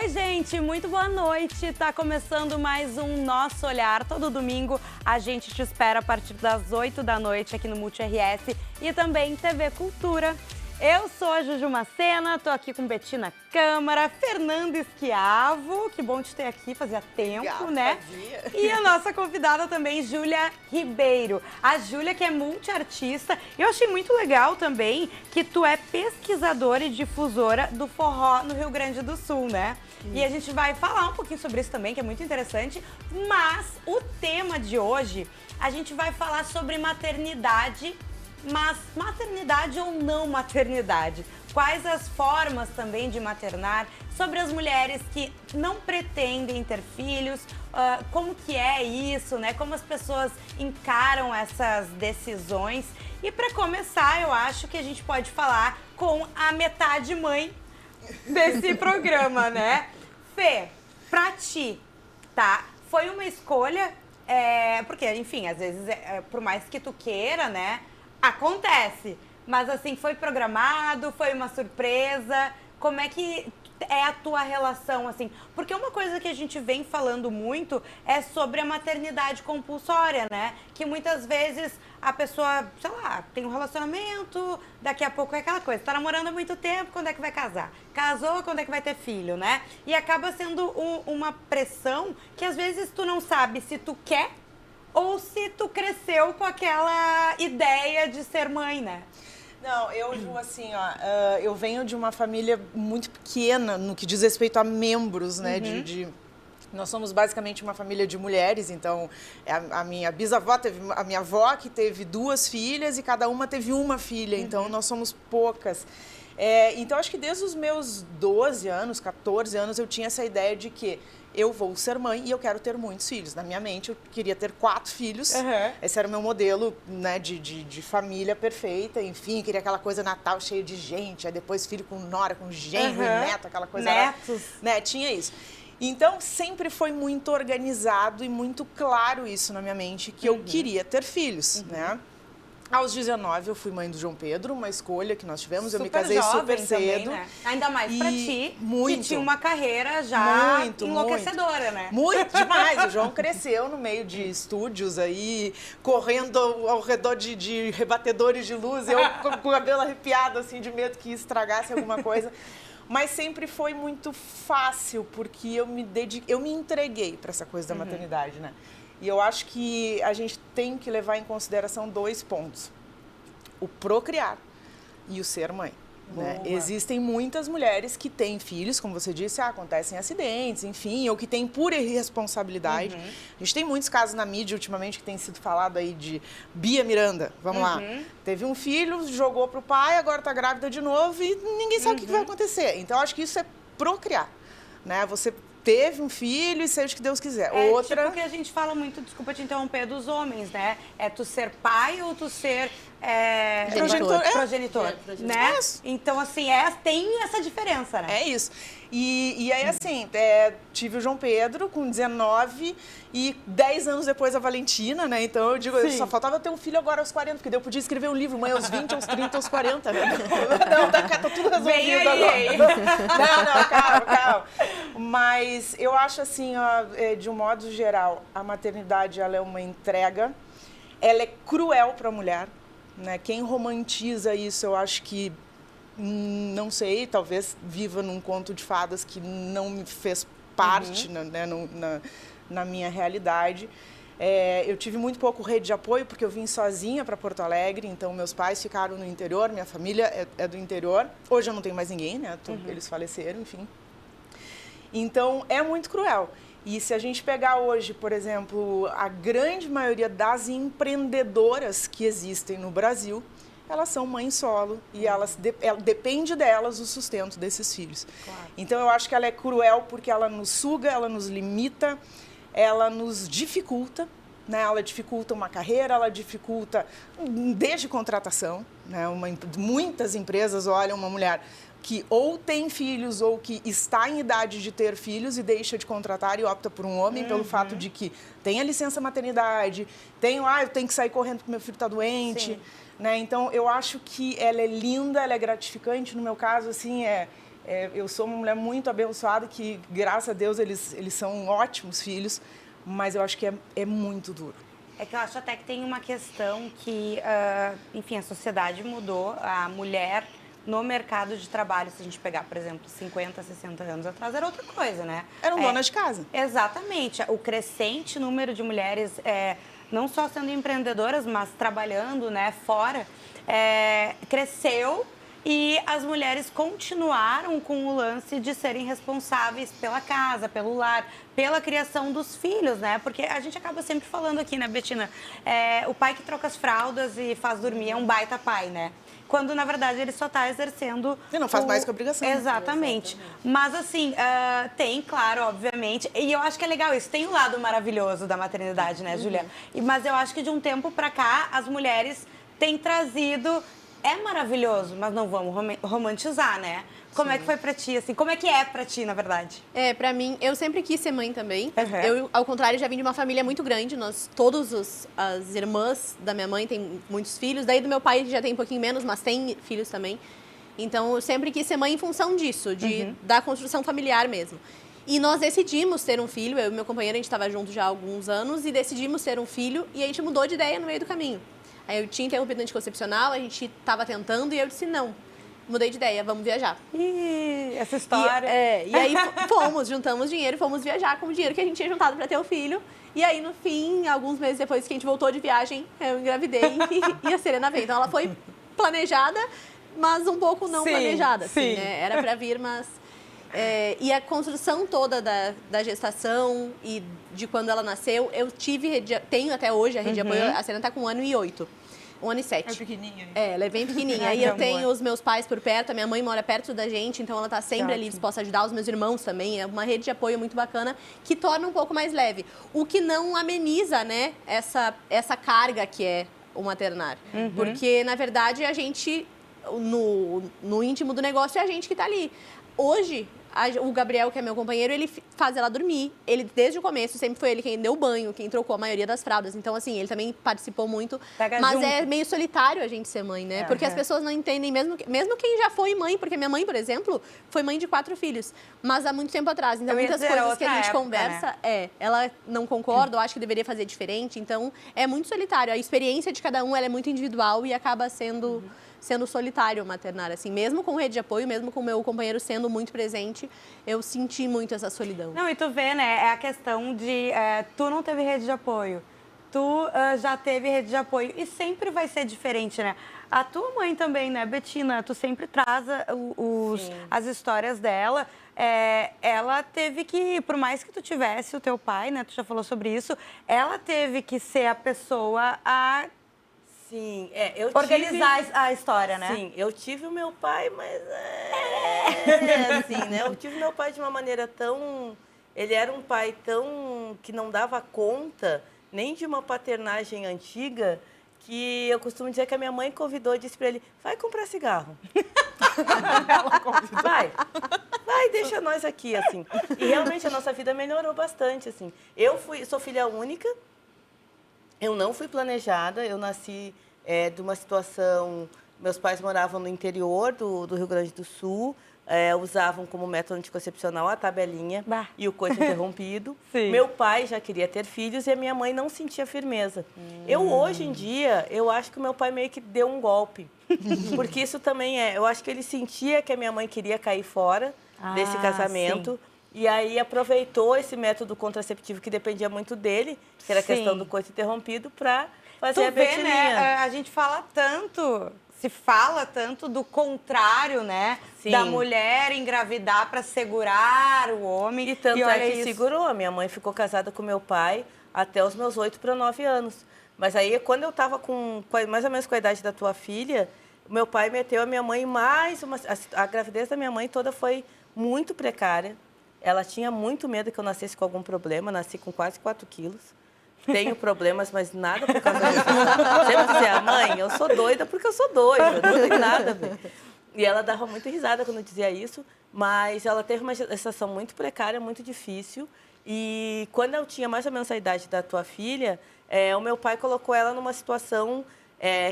Oi, gente, muito boa noite. Tá começando mais um Nosso Olhar. Todo domingo a gente te espera a partir das 8 da noite aqui no Multi RS e também TV Cultura. Eu sou a Juju Macena, tô aqui com Betina Câmara, Fernanda Esquiavo, que bom te ter aqui, fazia tempo, né? E a nossa convidada também, Júlia Ribeiro. A Júlia, que é multiartista. Eu achei muito legal também que tu é pesquisadora e difusora do forró no Rio Grande do Sul, né? E a gente vai falar um pouquinho sobre isso também, que é muito interessante. Mas o tema de hoje, a gente vai falar sobre maternidade. Mas maternidade ou não maternidade? Quais as formas também de maternar? Sobre as mulheres que não pretendem ter filhos, como que é isso, né? Como as pessoas encaram essas decisões. E para começar, eu acho que a gente pode falar com a metade mãe desse programa, né? Fê, pra ti, tá? Foi uma escolha, porque, enfim, às vezes, por mais que tu queira, né? Acontece, mas assim, foi programado, foi uma surpresa, como é que é a tua relação, assim? Porque uma coisa que a gente vem falando muito é sobre a maternidade compulsória, né? Que muitas vezes a pessoa, sei lá, tem um relacionamento, daqui a pouco é aquela coisa, tá namorando há muito tempo, quando é que vai casar? Casou, quando é que vai ter filho, né? E acaba sendo uma pressão que às vezes tu não sabe se tu quer ou se tu cresceu com aquela ideia de ser mãe, né? Não, eu, assim, ó, eu venho de uma família muito pequena no que diz respeito a membros, né? Nós somos basicamente uma família de mulheres, então a minha bisavó teve, a minha avó que teve 2 filhas e cada uma teve uma filha, então nós somos poucas. Então, acho que desde os meus 12 anos, 14 anos, eu tinha essa ideia de que eu vou ser mãe e eu quero ter muitos filhos. Na minha mente, eu queria ter 4 filhos. Esse era o meu modelo, né, de família perfeita. Enfim, queria aquela coisa Natal cheio de gente. Aí depois filho com nora, com genro e neto, aquela coisa. Netos. Né, tinha isso. Então, sempre foi muito organizado e muito claro isso na minha mente, que eu queria ter filhos, né? Aos 19, eu fui mãe do João Pedro, uma escolha que nós tivemos. Super eu me casei super cedo. Também, né? Ainda mais pra ti, muito, que tinha uma carreira já enlouquecedora, muito, né? Muito, demais. O João cresceu no meio de estúdios aí, correndo ao redor de rebatedores de luz, eu com o cabelo arrepiado, assim, de medo que estragasse alguma coisa. Mas sempre foi muito fácil, porque eu me entreguei para essa coisa da maternidade, né? E eu acho que a gente tem que levar em consideração 2 pontos. O procriar e o ser mãe. Né? Existem muitas mulheres que têm filhos, como você disse, acontecem acidentes, enfim, ou que têm pura irresponsabilidade. A gente tem muitos casos na mídia ultimamente que tem sido falado aí de Bia Miranda, vamos lá. Teve um filho, jogou pro pai, agora tá grávida de novo e ninguém sabe o que vai acontecer. Então, acho que isso é procriar, né? Você teve um filho e seja o que Deus quiser. Outra... Tipo que a gente fala muito, desculpa te interromper, dos homens, né? É tu ser pai ou tu ser progenitor, né? Então, assim, tem essa diferença, né? É isso. E aí, assim, tive o João Pedro com 19 e 10 anos depois a Valentina, né? Então, eu digo, só faltava ter um filho agora aos 40, porque daí eu podia escrever um livro, mãe aos 20, aos 30, aos 40, né? Não, tá tudo resolvido agora. Não, calma. Mas eu acho assim, ó, de um modo geral, a maternidade, ela é uma entrega, ela é cruel para a mulher, né? Quem romantiza isso, eu acho que, não sei, talvez viva num conto de fadas que não me fez parte, né, na minha realidade. Eu tive muito pouco rede de apoio, porque eu vim sozinha para Porto Alegre, então meus pais ficaram no interior, minha família é do interior. Hoje eu não tenho mais ninguém, né? Eles faleceram, enfim. Então, é muito cruel. E se a gente pegar hoje, por exemplo, a grande maioria das empreendedoras que existem no Brasil, elas são mães solo e depende delas o sustento desses filhos. Claro. Então, eu acho que ela é cruel porque ela nos suga, ela nos limita, ela nos dificulta, né? Ela dificulta uma carreira, ela dificulta desde contratação, né? Muitas empresas olham uma mulher que ou tem filhos ou que está em idade de ter filhos e deixa de contratar e opta por um homem pelo fato de que tem a licença maternidade, eu tenho que sair correndo porque meu filho está doente, né? Então, eu acho que ela é linda, ela é gratificante. No meu caso, assim, Eu sou uma mulher muito abençoada, que, graças a Deus, eles são ótimos filhos, mas eu acho que é muito duro. É que eu acho até que tem uma questão que, enfim, a sociedade mudou, a mulher no mercado de trabalho, se a gente pegar, por exemplo, 50, 60 anos atrás, era outra coisa, né? Eram donas de casa. Exatamente. O crescente número de mulheres, não só sendo empreendedoras, mas trabalhando, né, fora, cresceu. E as mulheres continuaram com o lance de serem responsáveis pela casa, pelo lar, pela criação dos filhos, né? Porque a gente acaba sempre falando aqui, né, Betina? O pai que troca as fraldas e faz dormir é um baita pai, né? Quando, na verdade, ele só está exercendo... E não faz mais que obrigação. Exatamente. Mas, assim, tem, claro, obviamente... E eu acho que é legal isso. Tem o lado maravilhoso da maternidade, né, Júlia? Mas eu acho que de um tempo pra cá, as mulheres têm trazido... É maravilhoso, mas não vamos romantizar, né? Como é que foi pra ti, assim? Como é que é pra ti, na verdade? Pra mim, eu sempre quis ser mãe também. Eu, ao contrário, já vim de uma família muito grande. Nós, as irmãs da minha mãe têm muitos filhos. Daí do meu pai já tem um pouquinho menos, mas tem filhos também. Então, eu sempre quis ser mãe em função disso, da construção familiar mesmo. E nós decidimos ter um filho. Eu e meu companheiro, a gente estava junto já há alguns anos. E decidimos ter um filho. E a gente mudou de ideia no meio do caminho. Aí eu tinha interrompido o anticoncepcional, a gente estava tentando e eu disse não, mudei de ideia, vamos viajar. Ih, essa história. E aí juntamos dinheiro, fomos viajar com o dinheiro que a gente tinha juntado para ter o filho. E aí, no fim, alguns meses depois que a gente voltou de viagem, eu engravidei e a Serena veio. Então, ela foi planejada, mas um pouco não planejada. Assim, né? Era para vir, mas... e a construção toda da gestação e de quando ela nasceu, eu tenho até hoje a rede de apoio, a Serena está com 1 ano e 8. 1 ano e 7. É pequenininha. Ela é bem pequenininha. Aí eu tenho os meus pais por perto, a minha mãe mora perto da gente, então ela está sempre ali disposta a ajudar, os meus irmãos também. É uma rede de apoio muito bacana que torna um pouco mais leve. O que não ameniza, né, essa carga que é o maternar. Porque, na verdade, a gente, no íntimo do negócio, é a gente que está ali. Hoje, o Gabriel, que é meu companheiro, ele faz ela dormir. Ele, desde o começo, sempre foi ele quem deu banho, quem trocou a maioria das fraldas. Então, assim, ele também participou muito. Mas é meio solitário a gente ser mãe, né? Porque as pessoas não entendem, mesmo quem já foi mãe. Porque minha mãe, por exemplo, foi mãe de 4 filhos. Mas há muito tempo atrás. Então, muitas coisas que a gente conversa, ela não concorda ou acha que deveria fazer diferente. Então, é muito solitário. A experiência de cada um, ela é muito individual e acaba sendo solitário maternar, assim, mesmo com rede de apoio, mesmo com o meu companheiro sendo muito presente, eu senti muito essa solidão. Não, e tu vê, né, é a questão de, tu não teve rede de apoio, tu já teve rede de apoio e sempre vai ser diferente, né? A tua mãe também, né, Betina, tu sempre traz as histórias dela, ela teve que, por mais que tu tivesse o teu pai, né, tu já falou sobre isso, ela teve que ser a pessoa a... Sim, organizar a história, né? Sim, eu tive o meu pai, mas assim, né? Eu tive meu pai de uma maneira tão... Ele era um pai tão... que não dava conta nem de uma paternagem antiga, que eu costumo dizer que a minha mãe convidou e disse para ele, vai comprar cigarro. Ela convidou. Vai, deixa nós aqui, assim. E realmente a nossa vida melhorou bastante, assim. Eu sou filha única. Eu não fui planejada, eu nasci de uma situação... Meus pais moravam no interior do Rio Grande do Sul, usavam como método anticoncepcional a tabelinha e o coito interrompido. Meu pai já queria ter filhos e a minha mãe não sentia firmeza. Hoje em dia, eu acho que o meu pai meio que deu um golpe. Porque isso também eu acho que ele sentia que a minha mãe queria cair fora desse casamento. Sim. E aí aproveitou esse método contraceptivo que dependia muito dele, que era a questão do coito interrompido, para fazer a betininha. Né? A gente se fala tanto do contrário, né? Sim. Da mulher engravidar para segurar o homem. E tanto que segurou. A minha mãe ficou casada com meu pai até os meus 8 para 9 anos. Mas aí, quando eu estava mais ou menos com a idade da tua filha, meu pai meteu a minha mãe a gravidez da minha mãe toda foi muito precária. Ela tinha muito medo que eu nascesse com algum problema. Nasci com quase 4 quilos. Tenho problemas, mas nada por causa disso. Sempre dizia, mãe, eu sou doida porque eu sou doida. Não tem nada a ver. E ela dava muito risada quando eu dizia isso. Mas ela teve uma gestação muito precária, muito difícil. E quando eu tinha mais ou menos a idade da tua filha, o meu pai colocou ela numa situação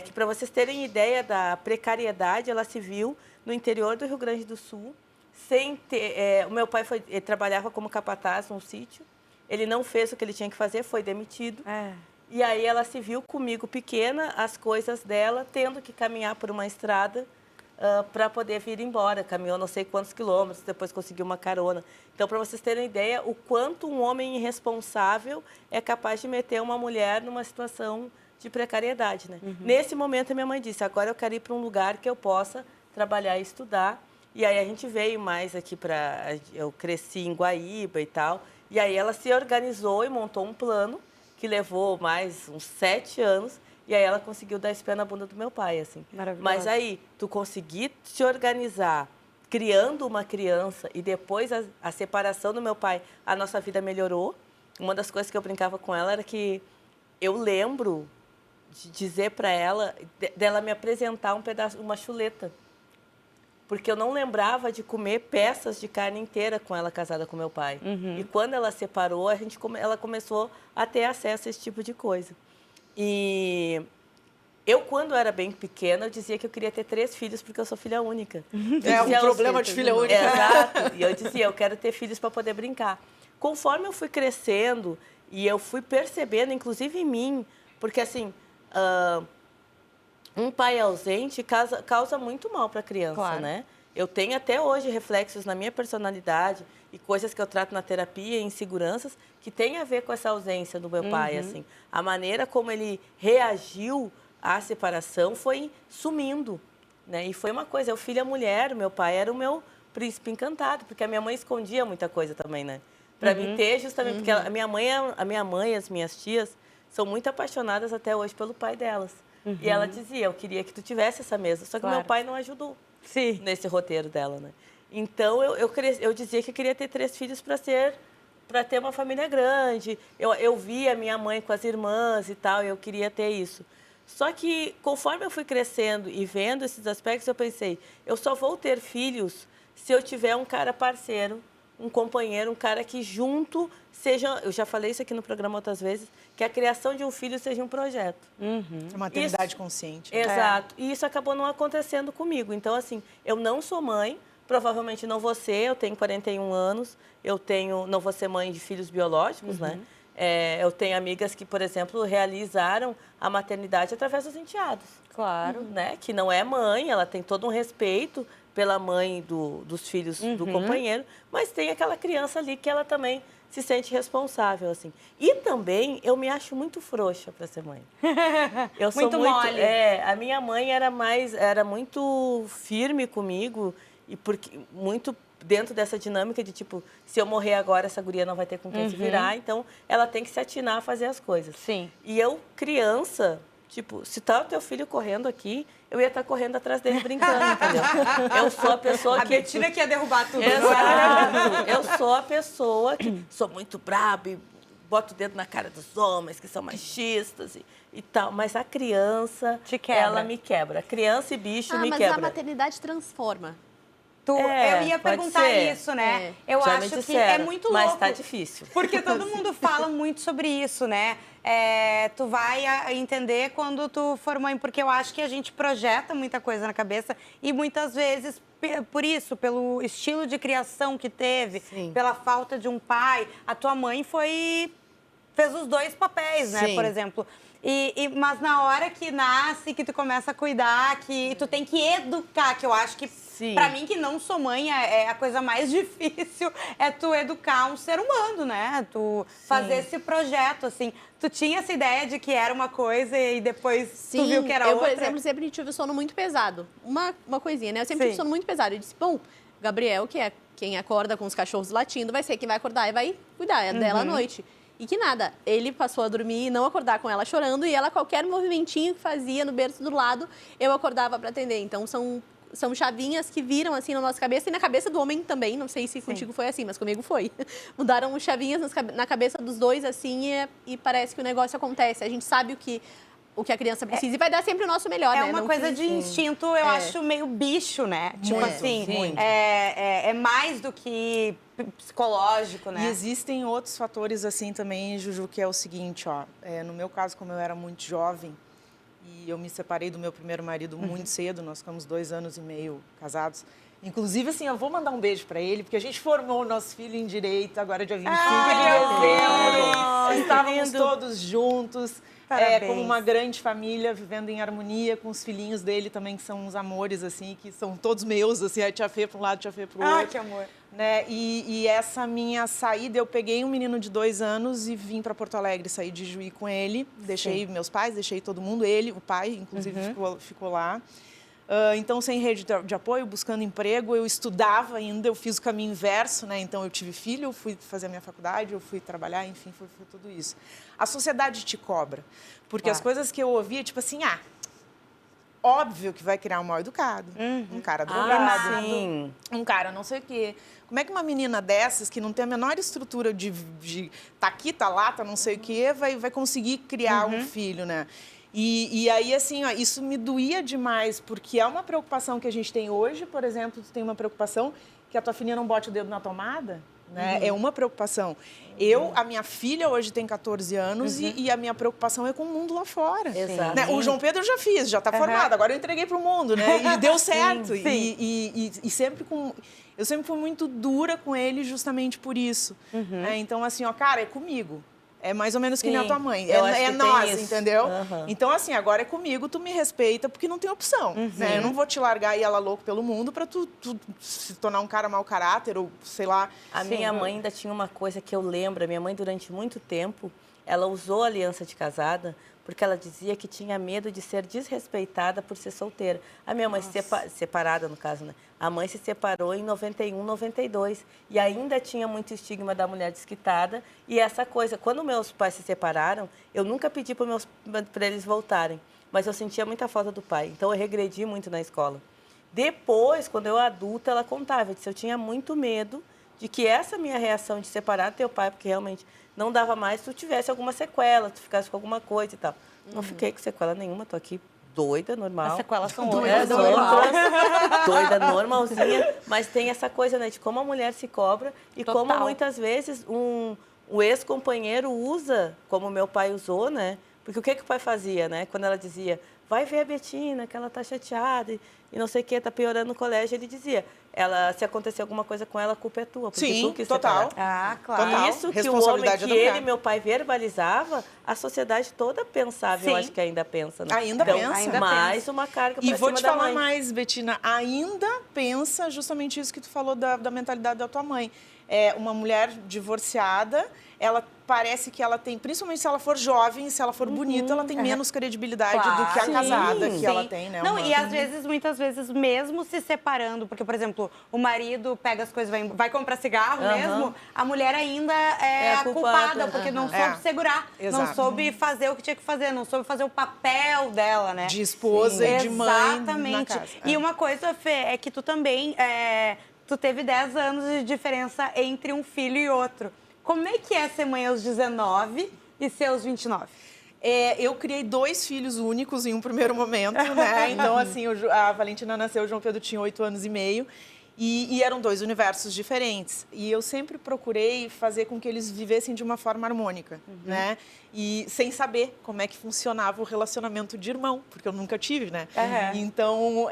que, para vocês terem ideia da precariedade, ela se viu no interior do Rio Grande do Sul, sem ter... o meu pai ele trabalhava como capataz num sítio. Ele não fez o que ele tinha que fazer, foi demitido. E aí ela se viu comigo pequena, as coisas dela, tendo que caminhar por uma estrada para poder vir embora. Caminhou não sei quantos quilômetros, depois conseguiu uma carona. Então, para vocês terem ideia, o quanto um homem irresponsável é capaz de meter uma mulher numa situação de precariedade, né? Nesse momento, a minha mãe disse, agora eu quero ir para um lugar que eu possa trabalhar e estudar. E aí a gente veio mais aqui para... Eu cresci em Guaíba e tal. E aí ela se organizou e montou um plano que levou mais uns 7 anos. E aí ela conseguiu dar esse pé na bunda do meu pai, assim. Maravilhoso. Mas aí, tu conseguir se organizar, criando uma criança, e depois a separação do meu pai, a nossa vida melhorou. Uma das coisas que eu brincava com ela era que eu lembro de dizer para ela, dela me apresentar um pedaço, uma chuleta. Porque eu não lembrava de comer peças de carne inteira com ela casada com meu pai. E quando ela separou, ela começou a ter acesso a esse tipo de coisa. E eu, quando era bem pequena, eu dizia que eu queria ter 3 filhos porque eu sou filha única. Um problema de filha única. Exato. E eu dizia, eu quero ter filhos para poder brincar. Conforme eu fui crescendo e eu fui percebendo, inclusive em mim, porque assim... um pai ausente causa muito mal para a criança, né? Eu tenho até hoje reflexos na minha personalidade e coisas que eu trato na terapia, inseguranças, que tem a ver com essa ausência do meu pai, assim. A maneira como ele reagiu à separação foi sumindo, né? E foi uma coisa, eu filha mulher, meu pai era o meu príncipe encantado, porque a minha mãe escondia muita coisa também, né? Para mim ter justamente, porque a minha mãe e as minhas tias são muito apaixonadas até hoje pelo pai delas. E ela dizia, eu queria que tu tivesse essa mesa. Só que meu pai não ajudou nesse roteiro dela, né? Então, eu dizia que eu queria ter 3 filhos para ter uma família grande. Eu via minha mãe com as irmãs e tal, e eu queria ter isso. Só que, conforme eu fui crescendo e vendo esses aspectos, eu pensei, eu só vou ter filhos se eu tiver um cara parceiro, um companheiro, um cara que junto seja... Eu já falei isso aqui no programa outras vezes, que a criação de um filho seja um projeto. A maternidade consciente. Exato. E isso acabou não acontecendo comigo. Então, assim, eu não sou mãe, provavelmente não vou ser, eu tenho 41 anos, não vou ser mãe de filhos biológicos, né? Eu tenho amigas que, por exemplo, realizaram a maternidade através dos enteados. Claro. Né? Que não é mãe, ela tem todo um respeito pela mãe dos filhos do companheiro, mas tem aquela criança ali que ela também se sente responsável, assim. E também eu me acho muito frouxa para ser mãe. Eu sou muito mole. A minha mãe era muito firme comigo e porque muito dentro dessa dinâmica de tipo, se eu morrer agora essa guria não vai ter com quem se virar, então ela tem que se atinar a fazer as coisas. Sim. E eu, criança, tipo, se tá o teu filho correndo aqui, eu ia estar correndo atrás dele brincando, entendeu? Eu sou a pessoa que... A Betina que ia derrubar tudo. Exato. Eu sou a pessoa que sou muito braba e boto o dedo na cara dos homens, que são machistas e tal. Mas a criança, ela me quebra. A criança e bicho me quebra. Mas a maternidade transforma. Eu ia perguntar isso, né? Eu já acho que é muito louco. Mas tá difícil. Porque todo mundo fala muito sobre isso, né? Tu vai entender quando tu for mãe, porque eu acho que a gente projeta muita coisa na cabeça e muitas vezes, por isso, pelo estilo de criação que teve, pela falta de um pai, a tua mãe fez os 2 papéis, né? Por exemplo. Mas na hora que nasce, que tu começa a cuidar, que tu tem que educar, que eu acho que, pra mim, que não sou mãe, é a coisa mais difícil, é tu educar um ser humano, né? Tu fazer esse projeto, assim. Tu tinha essa ideia de que era uma coisa e depois tu viu que era outra? Eu, por exemplo, sempre tive o sono muito pesado. Uma coisinha, né? Eu sempre tive sono muito pesado. Eu disse, bom, o Gabriel, que é quem acorda com os cachorros latindo, vai ser quem vai acordar e vai cuidar dela à noite. E que nada, ele passou a dormir e não acordar com ela chorando, e ela, qualquer movimentinho que fazia no berço do lado, eu acordava para atender. Então, são chavinhas que viram assim na nossa cabeça e na cabeça do homem também. Não sei se contigo foi assim, mas comigo foi. Mudaram chavinhas na cabeça dos dois, assim, e parece que o negócio acontece. A gente sabe o que a criança precisa e vai dar sempre o nosso melhor, né? É uma coisa de instinto, eu acho, meio bicho, né? Tipo assim, é mais do que psicológico, né? E existem outros fatores assim também, Juju, que é o seguinte, ó. No meu caso, como eu era muito jovem e eu me separei do meu primeiro marido muito cedo, nós ficamos 2 anos e meio casados, Inclusive, assim, eu vou mandar um beijo pra ele, porque a gente formou o nosso filho em Direito, agora dia 25 de dezembro. Estávamos todos juntos, como uma grande família, vivendo em harmonia com os filhinhos dele também, que são uns amores, assim, que são todos meus, assim, a tia Fê para um lado, a tia Fê para o outro. Ah, que amor. Né? E essa minha saída, eu peguei um menino de 2 anos e vim para Porto Alegre, saí de Juí com ele, deixei meus pais, deixei todo mundo, ele, o pai, inclusive, ficou lá. Então, sem rede de apoio, buscando emprego, eu estudava ainda, eu fiz o caminho inverso, né? Então, eu tive filho, eu fui fazer a minha faculdade, eu fui trabalhar, enfim, foi tudo isso. A sociedade te cobra, porque as coisas que eu ouvia, tipo assim, óbvio que vai criar um mal educado, um cara drogado, um cara não sei o quê. Como é que uma menina dessas, que não tem a menor estrutura de tá aqui, tá lá, tá não sei o quê, vai conseguir criar um filho, né? E aí, assim, isso me doía demais, porque é uma preocupação que a gente tem hoje, por exemplo, tu tem uma preocupação que a tua filhinha não bote o dedo na tomada, né? É uma preocupação. A minha filha hoje tem 14 anos e a minha preocupação é com o mundo lá fora. Exato. Né? O João Pedro eu já fiz, já está formado, agora eu entreguei para o mundo, né? E deu certo. E sempre eu sempre fui muito dura com ele justamente por isso. Né? Então, assim, cara, é comigo. É mais ou menos que nem a tua mãe. É nós, entendeu? Então, assim, agora é comigo, tu me respeita, porque não tem opção. Né? Eu não vou te largar e ela louco pelo mundo pra tu se tornar um cara mau caráter ou, sei lá. A minha mãe ainda tinha uma coisa que eu lembro. A minha mãe, durante muito tempo, ela usou a aliança de casada porque ela dizia que tinha medo de ser desrespeitada por ser solteira. A minha mãe, separada no caso, né? A mãe se separou em 91, 92. E ainda tinha muito estigma da mulher desquitada. E essa coisa, quando meus pais se separaram, eu nunca pedi para eles voltarem. Mas eu sentia muita falta do pai. Então, eu regredi muito na escola. Depois, quando eu adulta, ela contava. Eu disse, eu tinha muito medo de que essa minha reação de separar do teu pai, porque realmente não dava mais, tu tivesse alguma sequela, tu ficasse com alguma coisa e tal. Não fiquei com sequela nenhuma, tô aqui doida, normal. As sequelas são outras. Doida, normalzinha. Mas tem essa coisa, né, de como a mulher se cobra e como muitas vezes o ex-companheiro usa, como meu pai usou, né? Porque o que o pai fazia, né? Quando ela dizia, vai ver a Betina, que ela tá chateada e não sei o que, tá piorando no colégio, ele dizia, se acontecer alguma coisa com ela, a culpa é tua. Porque tu quis total. Separar. Claro. Total. Isso que o homem que ele, meu pai, verbalizava, a sociedade toda pensava, eu acho que ainda pensa, né? Ainda pensa. Ainda mais uma carga pra cima da mãe. E vou te falar mãe. mais, Betina, ainda pensa justamente isso que tu falou da mentalidade da tua mãe. Uma mulher divorciada, ela parece que ela tem, principalmente se ela for jovem, se ela for bonita, ela tem menos credibilidade do que a casada que ela tem, né? Não, e às vezes, muitas vezes, mesmo se separando, porque, por exemplo, o marido pega as coisas, vai comprar cigarro mesmo, a mulher ainda é a culpada, porque não soube segurar, não soube fazer o que tinha que fazer, não soube fazer o papel dela, né? De esposa e de mãe na casa. E uma coisa, Fê, é que tu também, tu teve 10 anos de diferença entre um filho e outro. Como é que é ser mãe aos 19 e ser aos 29? Eu criei 2 filhos únicos em um primeiro momento, né? Então, assim, a Valentina nasceu, o João Pedro tinha 8 anos e meio. E eram 2 universos diferentes. E eu sempre procurei fazer com que eles vivessem de uma forma harmônica, né? E sem saber como é que funcionava o relacionamento de irmão, porque eu nunca tive, né? Então,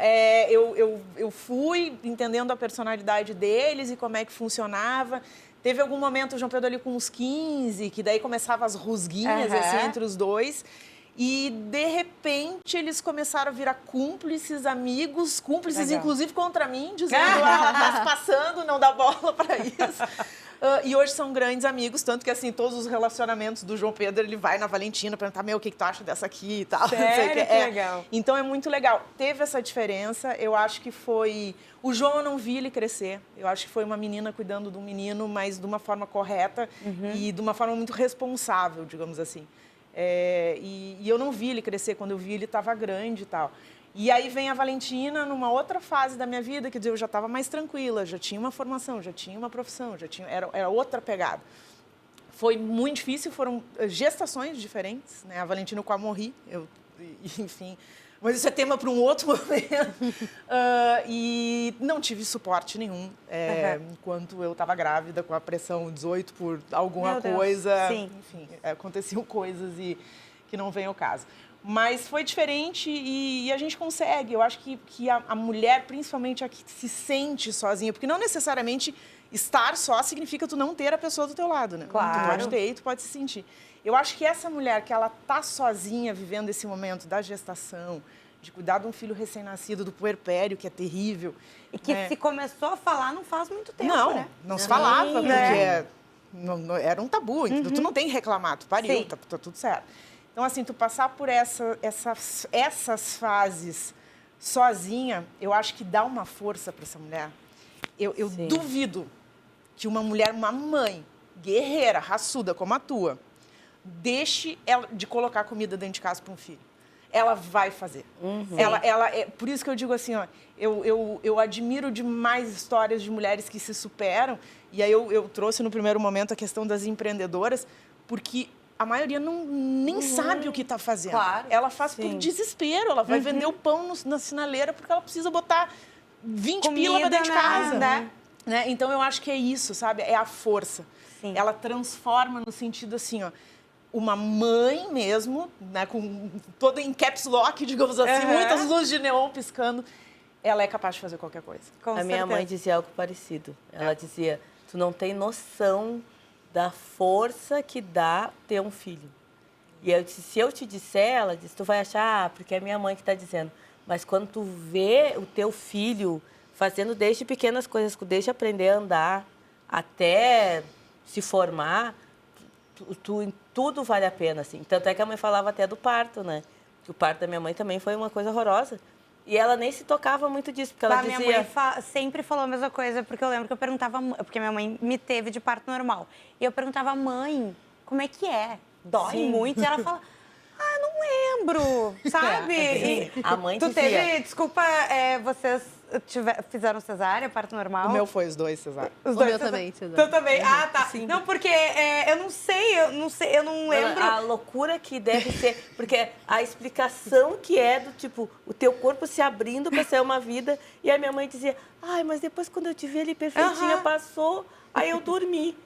eu fui entendendo a personalidade deles e como é que funcionava. Teve algum momento, o João Pedro ali com uns 15, que daí começava as rusguinhas, assim, entre os 2. E, de repente, eles começaram a virar cúmplices, amigos, cúmplices, inclusive, contra mim, dizendo, tá se passando, não dá bola para isso. E hoje são grandes amigos, tanto que, assim, todos os relacionamentos do João Pedro, ele vai na Valentina perguntar, o que tu acha dessa aqui e tal. Sério? Que legal. Então, é muito legal. Teve essa diferença, eu acho que foi... O João, eu não vi ele crescer. Eu acho que foi uma menina cuidando de um menino, mas de uma forma correta e de uma forma muito responsável, digamos assim. E eu não vi ele crescer. Quando eu vi, ele estava grande e tal. E aí vem a Valentina numa outra fase da minha vida, quer dizer, eu já estava mais tranquila, já tinha uma formação, já tinha uma profissão, era outra pegada. Foi muito difícil, foram gestações diferentes, né? A Valentina eu quase morri, enfim... Mas isso é tema para um outro momento. E não tive suporte nenhum enquanto eu estava grávida, com a pressão 18 por alguma coisa. Enfim, aconteciam coisas que não vem ao caso. Mas foi diferente e a gente consegue. Eu acho que a mulher, principalmente a que se sente sozinha, porque não necessariamente estar só significa tu não ter a pessoa do teu lado, né? Claro. Tu pode ter e tu pode se sentir. Eu acho que essa mulher que ela tá sozinha vivendo esse momento da gestação, de cuidar de um filho recém-nascido, do puerpério, que é terrível. E que se começou a falar não faz muito tempo, Não, né? não se falava, porque né? era um tabu. Tu não tem que reclamar, tu pariu, tá tudo certo. Então, assim, tu passar por essas fases sozinha, eu acho que dá uma força para essa mulher. Eu duvido que uma mulher, uma mãe guerreira, raçuda como a tua, deixe ela de colocar comida dentro de casa para um filho. Ela vai fazer. Por isso que eu digo assim, ó, eu admiro demais histórias de mulheres que se superam. E aí eu trouxe no primeiro momento a questão das empreendedoras, porque a maioria nem sabe o que está fazendo. Claro. Ela faz por desespero. Ela vai vender o pão na sinaleira porque ela precisa botar 20 pila para dentro de casa. Né? Então, eu acho que é isso, sabe? É a força. Sim. Ela transforma no sentido assim, ó, uma mãe mesmo, né, com toda em caps lock, digamos assim, muitas luzes de neon piscando, ela é capaz de fazer qualquer coisa. A minha mãe dizia algo parecido. Ela dizia, tu não tem noção da força que dá ter um filho. E eu disse, se eu te disser, ela disse, tu vai achar, porque é minha mãe que está dizendo. Mas quando tu vê o teu filho fazendo desde pequenas coisas, desde aprender a andar até se formar, tudo vale a pena, assim. Tanto é que a mãe falava até do parto, né? Que o parto da minha mãe também foi uma coisa horrorosa. E ela nem se tocava muito disso, porque ela dizia... Minha mãe sempre falou a mesma coisa, porque eu lembro que eu perguntava... Porque minha mãe me teve de parto normal. E eu perguntava, mãe, como é que é? Dói muito? E ela fala, não lembro, sabe? E a mãe tu dizia... teve... Desculpa, vocês fizeram cesárea, parto normal? O meu foi os dois cesárea. O meu também, cesárea. Tu também? Ah, tá. Sim. Não, porque eu não lembro... A loucura que deve ser... Porque a explicação que é do tipo, o teu corpo se abrindo para ser uma vida. E a minha mãe dizia, mas depois quando eu te vi ali perfeitinha, passou, aí eu dormi.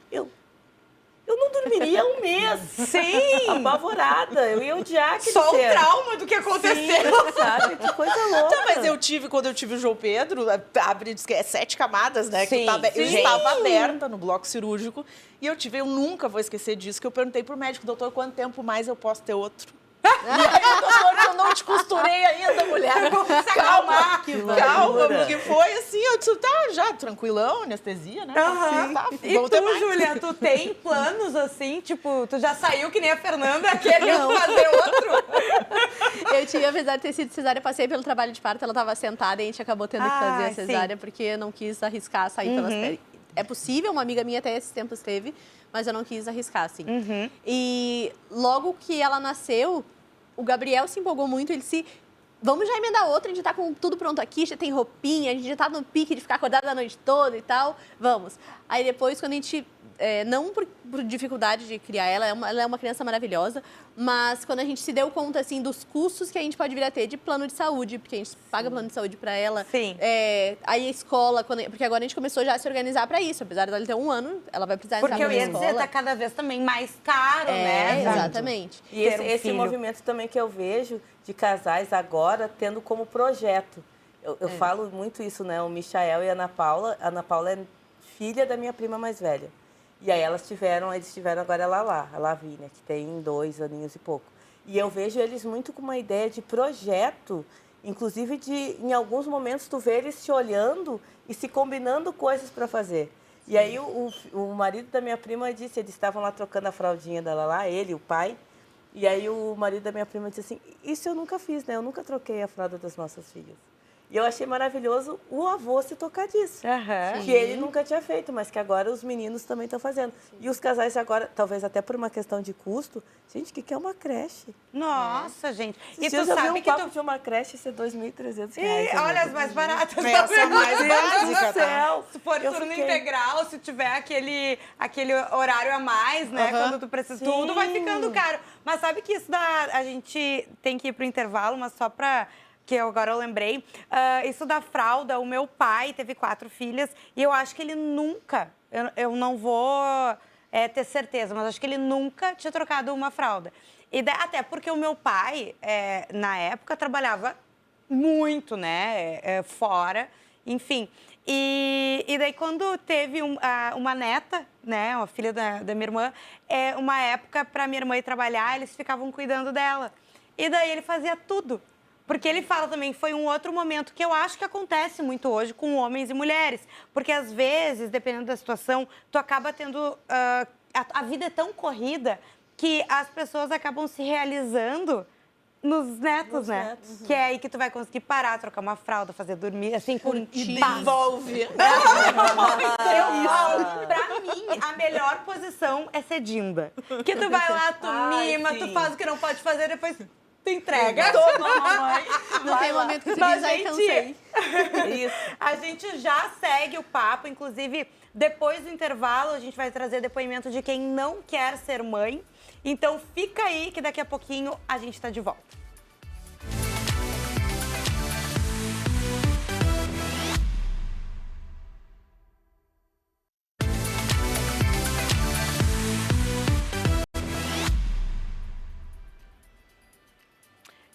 Eu não dormiria um mês. Sim! Apavorada. Eu ia odiar aquele Só ser. o trauma do que aconteceu. Sim, sabe? Que coisa louca. Não, mas quando eu tive o João Pedro, diz que é 7 camadas, né? Sim, eu estava aberta no bloco cirúrgico e eu nunca vou esquecer disso, que eu perguntei pro médico, doutor, quanto tempo mais eu posso ter outro? E aí, doutor, eu não te costurei ainda, mulher. Calma, porque foi assim, eu disse, já, tranquilão, anestesia, né? E tu, Júlia, tu tem planos assim, tipo, tu já saiu que nem a Fernanda, querendo fazer outro? Eu tive, apesar de ter sido cesárea, passei pelo trabalho de parto, ela estava sentada e a gente acabou tendo que fazer a cesárea, porque eu não quis arriscar sair pelas pernas. É possível, uma amiga minha até esses tempos teve, mas eu não quis arriscar, assim. E logo que ela nasceu, o Gabriel se empolgou muito, ele se... Vamos já emendar outra, a gente tá com tudo pronto aqui, já tem roupinha, a gente já tá no pique de ficar acordada a noite toda e tal, vamos. Aí depois, quando a gente... não por dificuldade de criar ela é uma criança maravilhosa, mas quando a gente se deu conta, assim, dos custos que a gente pode vir a ter de plano de saúde, porque a gente paga plano de saúde para ela. Sim. Aí a escola, porque agora a gente começou já a se organizar para isso, apesar dela ter 1 ano, ela vai precisar entrar na escola. Porque eu ia dizer, tá cada vez também mais caro, né? Exatamente. E esse movimento também que eu vejo de casais agora tendo como projeto. Eu falo muito isso, né? O Michael e a Ana Paula. A Ana Paula é filha da minha prima mais velha. E aí eles tiveram agora a Lavínia, que tem 2 aninhos e pouco. E eu vejo eles muito com uma ideia de projeto, inclusive em alguns momentos, tu vê eles se olhando e se combinando coisas para fazer. E aí o marido da minha prima disse, eles estavam lá trocando a fraldinha dela lá, ele, o pai, e aí o marido da minha prima disse assim, isso eu nunca fiz, né? Eu nunca troquei a fralda das nossas filhas. E eu achei maravilhoso o avô se tocar disso. Que ele nunca tinha feito, mas que agora os meninos também estão fazendo. E os casais agora, talvez até por uma questão de custo, gente, o que é uma creche? Nossa, gente. E tu sabe que de uma creche ser R$2.300. Olha as mais baratas. Essa é mais básica, tá? Se for turno integral, se tiver aquele horário a mais, né? Quando tu precisa, tudo vai ficando caro. Mas sabe que isso a gente tem que ir pro intervalo, mas só pra... que agora eu lembrei, isso da fralda, o meu pai teve 4 filhas e eu acho que ele nunca, eu não vou ter certeza, mas acho que ele nunca tinha trocado uma fralda. Até porque o meu pai, na época, trabalhava muito, né? Fora, enfim. E daí, quando teve uma neta, né? Uma filha da minha irmã, uma época para minha irmã ir trabalhar, eles ficavam cuidando dela. E daí ele fazia tudo. Porque ele fala também, foi um outro momento que eu acho que acontece muito hoje com homens e mulheres. Porque às vezes, dependendo da situação, tu acaba tendo... a vida é tão corrida que as pessoas acabam se realizando nos netos, né? Que é aí que tu vai conseguir parar, trocar uma fralda, fazer dormir, assim, com desenvolve. Pra mim, a melhor posição é ser Dinda. Que tu vai lá, tu mima, tu faz o que não pode fazer, depois tu entrega. Mamãe. Não tem momento que você diz, ai, cansei. Isso. A gente já segue o papo, inclusive, depois do intervalo, a gente vai trazer depoimento de quem não quer ser mãe. Então, fica aí que daqui a pouquinho a gente tá de volta.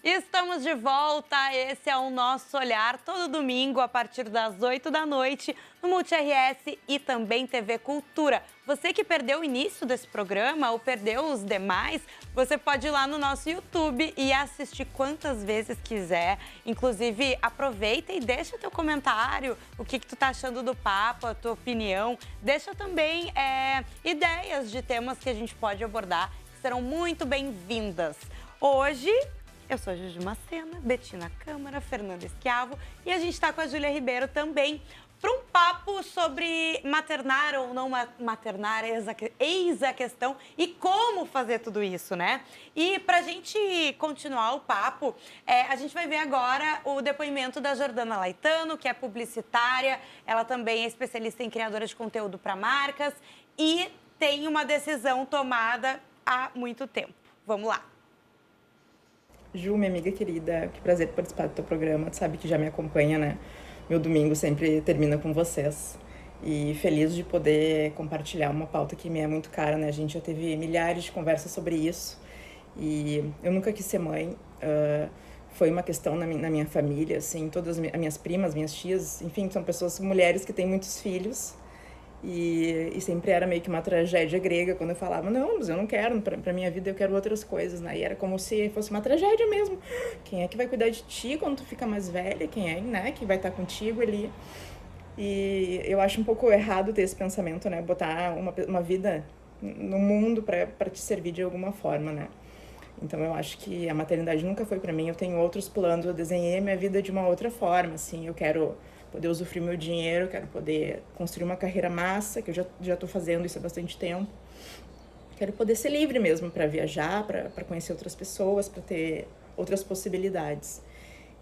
Estamos de volta, esse é o Nosso Olhar, todo domingo a partir das 8 da noite no Multi RS e também TV Cultura. Você que perdeu o início desse programa ou perdeu os demais, você pode ir lá no nosso YouTube e assistir quantas vezes quiser. Inclusive, aproveita e deixa teu comentário, o que tu tá achando do papo, a tua opinião. Deixa também ideias de temas que a gente pode abordar, que serão muito bem-vindas. Hoje... eu sou a Juju Macena, Betina Câmara, Fernanda Esquiavo e a gente está com a Júlia Ribeiro também para um papo sobre maternar ou não maternar, eis a questão e como fazer tudo isso, né? E para a gente continuar o papo, a gente vai ver agora o depoimento da Jordana Laitano, que é publicitária, ela também é especialista em criadora de conteúdo para marcas e tem uma decisão tomada há muito tempo. Vamos lá. Ju, minha amiga querida, que prazer participar do teu programa. Tu sabe que já me acompanha, né? Meu domingo sempre termina com vocês. E feliz de poder compartilhar uma pauta que me é muito cara, né? A gente já teve milhares de conversas sobre isso. E eu nunca quis ser mãe. Foi uma questão na minha família, assim. Todas as minhas primas, minhas tias, enfim, são pessoas, mulheres que têm muitos filhos. E sempre era meio que uma tragédia grega quando eu falava, não, mas eu não quero, pra minha vida eu quero outras coisas, né? E era como se fosse uma tragédia mesmo. Quem é que vai cuidar de ti quando tu fica mais velha? Quem é, né, que vai estar contigo ali? E eu acho um pouco errado ter esse pensamento, né? Botar uma vida no mundo pra te servir de alguma forma, né? Então eu acho que a maternidade nunca foi pra mim, eu tenho outros planos, eu desenhei a minha vida de uma outra forma, assim, eu quero poder usufruir meu dinheiro, quero poder construir uma carreira massa, que eu já estou fazendo isso há bastante tempo. Quero poder ser livre mesmo para viajar, para conhecer outras pessoas, para ter outras possibilidades.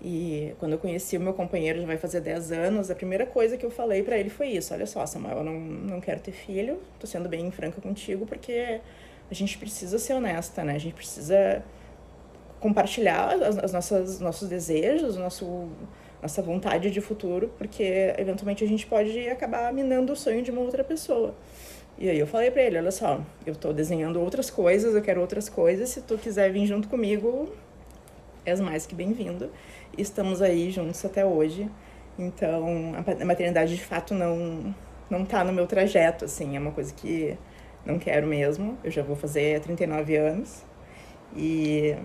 E quando eu conheci o meu companheiro, já vai fazer 10 anos, a primeira coisa que eu falei para ele foi isso: olha só, Samuel, eu não quero ter filho, tô sendo bem franca contigo, porque a gente precisa ser honesta, né? A gente precisa compartilhar nossos desejos, nossa vontade de futuro, porque eventualmente a gente pode acabar minando o sonho de uma outra pessoa. E aí eu falei pra ele, olha só, eu tô desenhando outras coisas, eu quero outras coisas, se tu quiser vir junto comigo, és mais que bem-vindo. E estamos aí juntos até hoje. Então, a maternidade de fato não tá no meu trajeto, assim, é uma coisa que não quero mesmo. Eu já vou fazer 39 anos e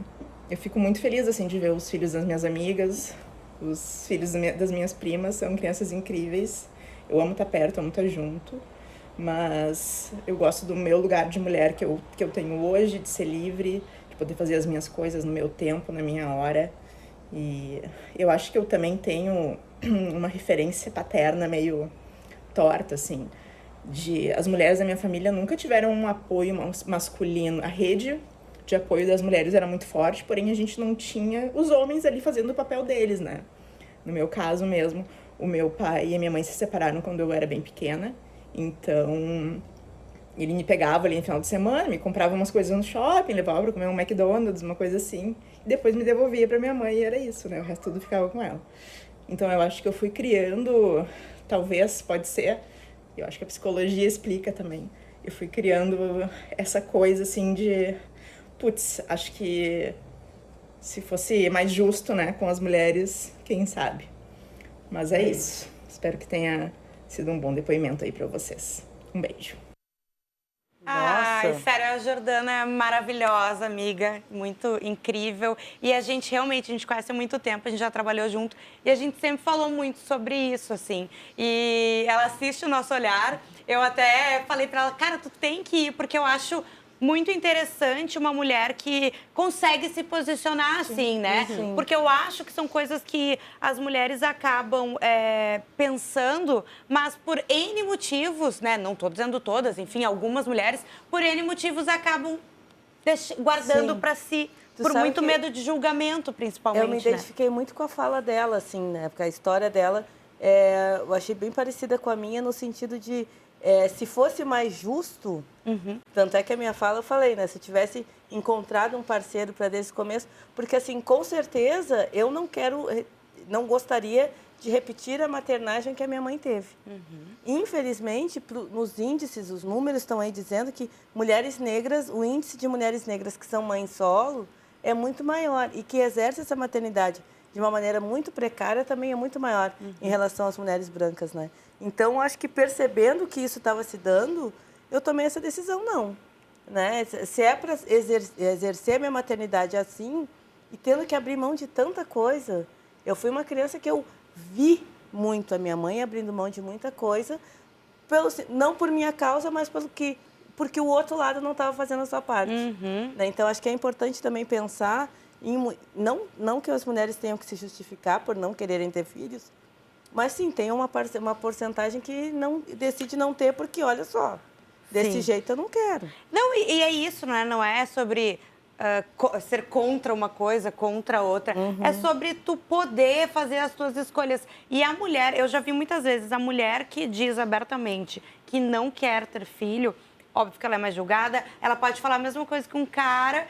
eu fico muito feliz, assim, de ver os filhos das minhas amigas. Os filhos das minhas primas são crianças incríveis. Eu amo estar perto, amo estar junto. Mas eu gosto do meu lugar de mulher que eu tenho hoje, de ser livre, de poder fazer as minhas coisas no meu tempo, na minha hora. E eu acho que eu também tenho uma referência paterna meio torta, assim. As mulheres da minha família nunca tiveram um apoio masculino. A rede de apoio das mulheres era muito forte, porém a gente não tinha os homens ali fazendo o papel deles, né? No meu caso mesmo, o meu pai e a minha mãe se separaram quando eu era bem pequena, então ele me pegava ali no final de semana, me comprava umas coisas no shopping, levava pra comer um McDonald's, uma coisa assim, e depois me devolvia pra minha mãe e era isso, né? O resto tudo ficava com ela. Então eu acho que eu fui criando, talvez, pode ser, eu acho que a psicologia explica também, eu fui criando essa coisa assim de putz, acho que se fosse mais justo, né, com as mulheres, quem sabe. Mas é isso. Espero que tenha sido um bom depoimento aí para vocês. Um beijo. Ai, sério, a Jordana é maravilhosa, amiga, muito incrível. E a gente conhece há muito tempo, a gente já trabalhou junto e a gente sempre falou muito sobre isso, assim. E ela assiste o Nosso Olhar, eu até falei pra ela, cara, tu tem que ir, porque eu acho muito interessante uma mulher que consegue se posicionar assim, né? Sim. Porque eu acho que são coisas que as mulheres acabam pensando, mas por N motivos, né? Não estou dizendo todas, enfim, algumas mulheres, por N motivos acabam guardando para si, por muito medo de julgamento, principalmente. Eu me identifiquei muito com a fala dela, assim, né? Porque a história dela, eu achei bem parecida com a minha, no sentido de se fosse mais justo, tanto é que a minha fala eu falei, né? Se eu tivesse encontrado um parceiro para desde o começo, porque assim, com certeza eu não gostaria de repetir a maternagem que a minha mãe teve. Infelizmente, nos índices, os números estão aí dizendo que mulheres negras, o índice de mulheres negras que são mães solo é muito maior e que exercem essa maternidade de uma maneira muito precária também é muito maior em relação às mulheres brancas, né? Então, acho que percebendo que isso estava se dando, eu tomei essa decisão, não. Né? Se é para exercer a minha maternidade assim, e tendo que abrir mão de tanta coisa, eu fui uma criança que eu vi muito a minha mãe abrindo mão de muita coisa, não por minha causa, mas porque o outro lado não estava fazendo a sua parte. Né? Então, acho que é importante também pensar não que as mulheres tenham que se justificar por não quererem ter filhos, mas sim, tem uma porcentagem que decide não ter porque, olha só, desse jeito eu não quero. Não, e é isso, não é sobre ser contra uma coisa, contra outra. É sobre tu poder fazer as tuas escolhas. E a mulher, eu já vi muitas vezes, a mulher que diz abertamente que não quer ter filho, óbvio que ela é mais julgada, ela pode falar a mesma coisa que um cara,